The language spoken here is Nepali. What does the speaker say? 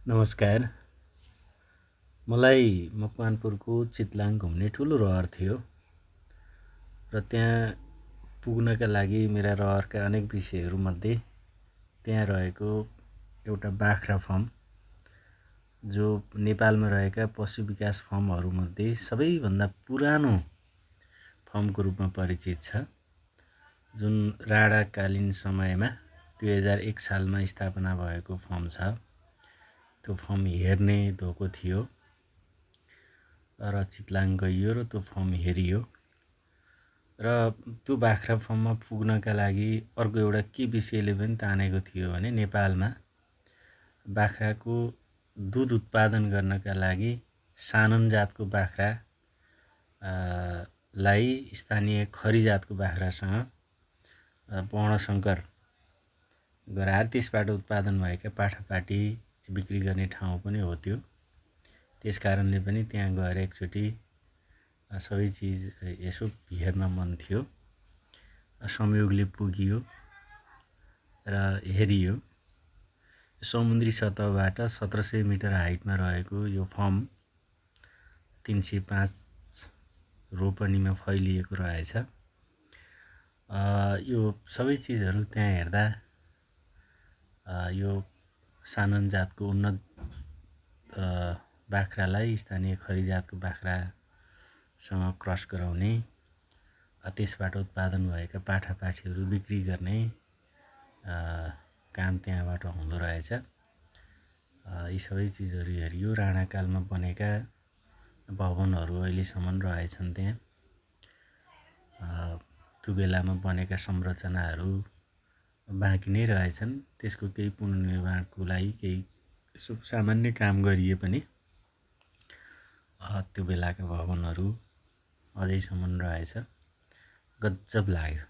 नमस्कार। मलाई मकवानपुरको चितलाङ घुम्ने ठुलो रहर थियो र त्यहाँ पुग्नका लागि मेरा रहरका अनेक विषयहरूमध्ये त्यहाँ रहेको एउटा बाख्रा फर्म, जो नेपालमा रहेका पशु विकास फर्महरूमध्ये सबैभन्दा पुरानो फर्मको रूपमा परिचित छ, जुन राणाकालीन समयमा 2001 सालमा स्थापना भएको फर्म छ। त्यो फर्म हेर्ने धोको थियो र चितलाङ गइयो र त्यो फर्म हेरियो र त्यो बाख्रा फर्ममा पुग्नका लागि अर्को एउटा के विषयले पनि तानेको थियो भने नेपालमा बाख्राको दुध उत्पादन गर्नका लागि सानन जातको बाख्रा लाई स्थानीय खरी जातको बाख्रासँग वर्णसङ्कर गराएर त्यसबाट उत्पादन भएका पाठापाठी बिक्री गर्ने ठाउँ पनि हो त्यो। त्यसकारणले पनि त्यहाँ गएर एकचोटि सबै चिज यसो हेर्न मन थियो। संयोगले पुगियो र हेरियो। समुद्री सतहबाट 1700 मिटर हाइटमा रहेको यो फर्म 305 रोपनीमा फैलिएको रहेछ। यो सबै चिजहरू त्यहाँ हेर्दा यो सानन जातको उन्नत बाख्रालाई स्थानीय खरी जातको बाख्रासँग क्रस गराउने, त्यसबाट उत्पादन भएका पाठापाठीहरू बिक्री गर्ने काम त्यहाँबाट हुँदो रहेछ। यी सबै चिजहरू हेरियो। राणाकालमा बनेका भवनहरू अहिलेसम्म रहेछन् त्यहाँ। त्यो बेलामा बनेका संरचनाहरू बाँकी नै रहेछन्। त्यसको केही पुनर्निर्माणको लागि केही सामान्य काम गरिए पनि त्यो बेलाका भवनहरू अझैसम्म रहेछ। गजब लाग्यो।